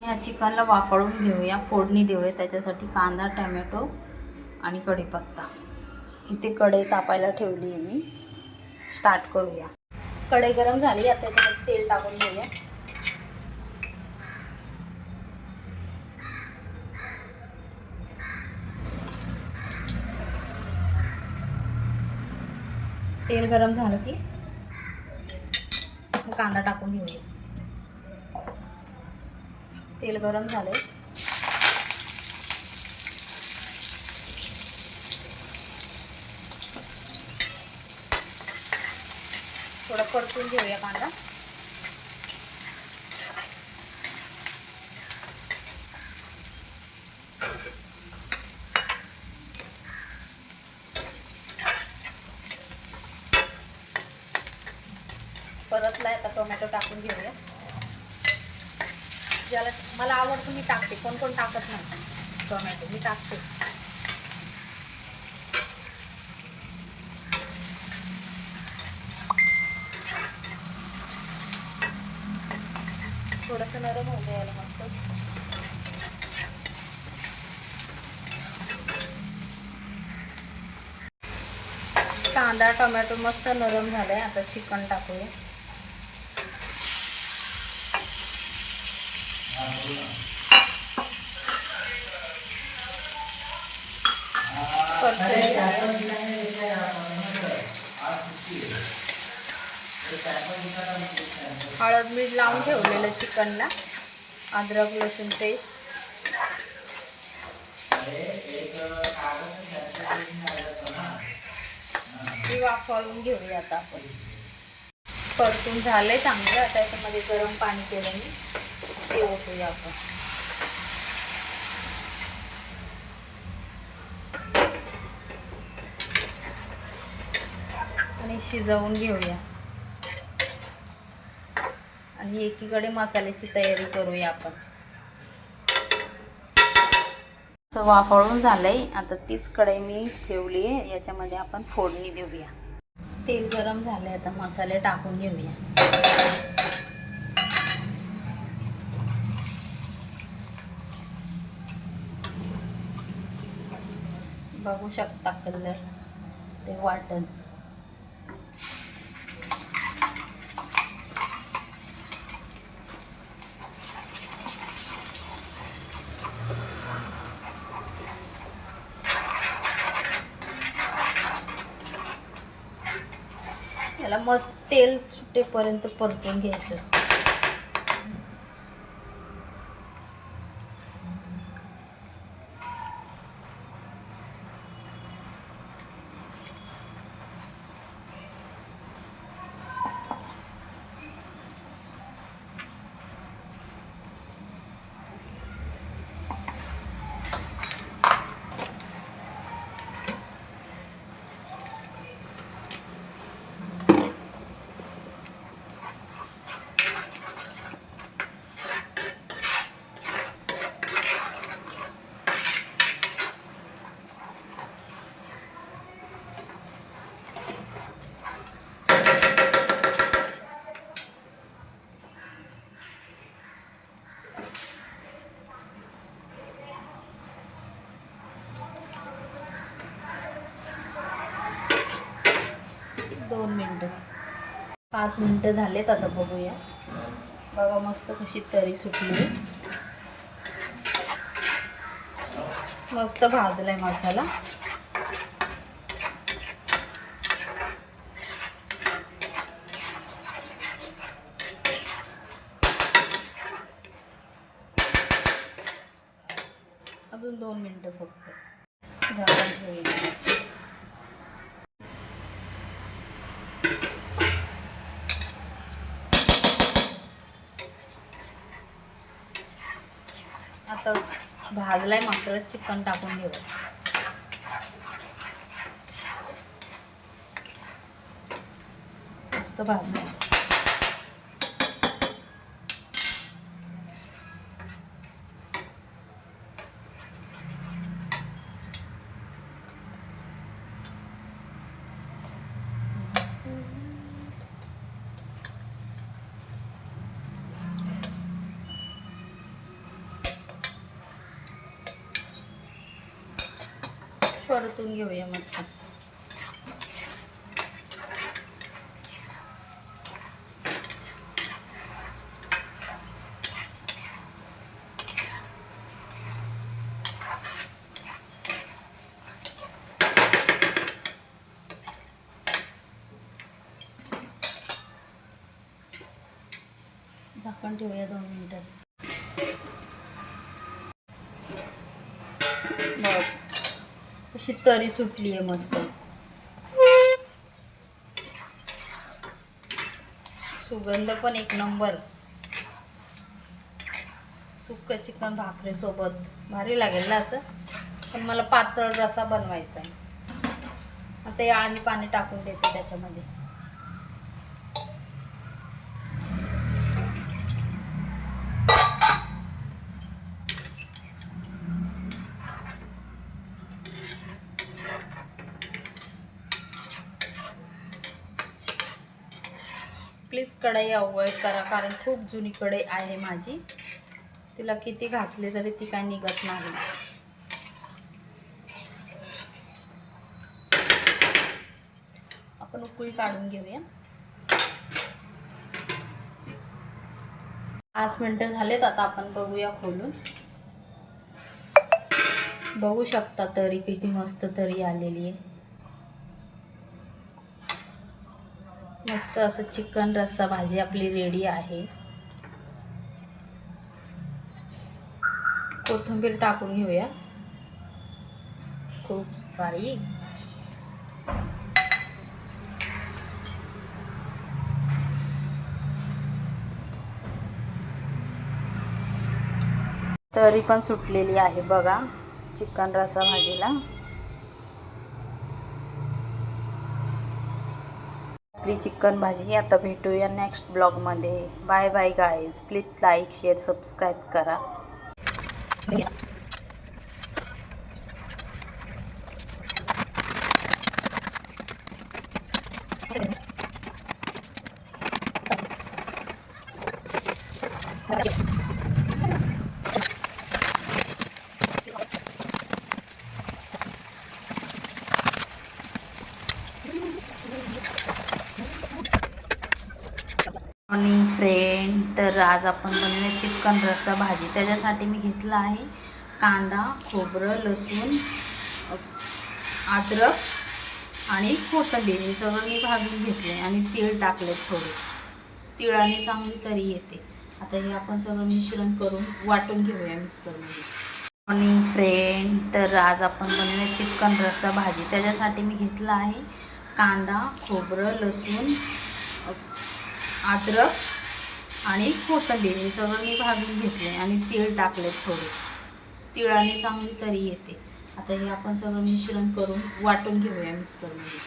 या चिकनला वाफळून घेऊया, फोडणी देऊया. त्याच्यासाठी कांदा, टोमॅटो आणि कढीपत्ता. इथे कढई तापायला ठेवली आहे मी. स्टार्ट करूया. कढई गरम झाली, आता त्याच्यामध्ये तेल टाकून घेऊया. तेल गरम झालं की कांदा टाकून घेऊया. तेल गरम झाले, थोडं परतून घेऊया कांदा. परतला, आता टोमॅटो टाकून घेऊया. ज्याला मला आवडतं मी टाकते, कोण कोण टाकत नाही टोमॅटो, मी टाकते. थोडंसं नरम होऊ द्यायला मस्त. कांदा टोमॅटो मस्त नरम झालाय, आता चिकन टाकूया. हळद मीठ लावून ठेवलेलं चिकनला, अद्रक लसूण पेस्ट. वाफळून घेऊया आता आपण. परतून झालंय चांगलं. आता याच्यामध्ये गरम पाणी केलं मी, ते ओतूया आपण. आणि शिजवून घेऊया. आणि एकीकडे मसाल्याची तयारी करूया आपण. वाफळून झालंय, आता तीच कढई मी ठेवली आहे, याच्यामध्ये आपण फोडणी देऊया. तेल गरम झालंय, आता मसाले टाकून घेऊया. बघू शकता कलर, ते वाटण. याला मस्त तेल सुटेपर्यंत परतून घ्यायचं. दोन मिनटं, 5 मिनटं झालेत. आता बघूया. बघा मस्त कशी तरी सुटली, मस्त भाजलाय मसाला. अजून 2 मिनटं फक्त झाकण ठेवूया. आता भाजलाय मसाला, चिकन टाकून घेऊ. मस्त भाजलाय. परतून घेऊया मस्त. झाकण ठेवूया 2 मिनिटं. बघ अशी तरी सुटली आहे मस्त. सुगंध पण एक नंबर. सुक्क चिकन भाकरी सोबत भारी लागेल ना असं. पण मला पातळ रसा बनवायचा आहे. आता या आणि पाणी टाकून देते त्याच्यामध्ये. प्लीज कढई अवॉइड करा, कारण खूप जुनी कढई आहे माझी. तिला किती घासले तरी ती काय निघत नाही. आपण उकळी काढून घेऊया. 5 मिनिटं झालेत. आता आपण बघूया खोलून. बघू शकता तरी किती मस्त तरी आलेली आहे. मस्त असं चिकन रस्सा भाजी आपली रेडी आहे. कोथिंबीर टाकून घेऊया खूप सारी. तरी पण सुटलेली आहे बघा चिकन रस्सा भाजीला. आपली चिकन भाजी. आता भेटूया नेक्स्ट ब्लॉगमध्ये. Bye bye guys. Please like share subscribe करा. Morning friend. तर आज आपण बनवूया चिकन रस्सा भाजी. त्याच्यासाठी मी घेतला आहे कांदा, खोबरं, लसूण, अद्रक आणि कोथिंबीर. हे सगळं मी भाजून घेतले आणि तीळ टाकले थोडे. तिळाने चांगली तरी येते. आता हे आपण सगळं मिश्रण करून वाटून घेऊया मिक्सरमध्ये. Morning friend. तर आज आपण बनवूया चिकन रस्सा भाजी. त्याच्यासाठी मी घेतला आहे कांदा, खोबरं, लसूण, अद्रक आणि कोथिंबीर. हे सगळं मी भाजून घेतले आणि तीळ टाकले थोडे. तिळाने चांगली तरी येते. आता हे आपण सगळं मिश्रण करून वाटून घेऊया मिक्सरमध्ये.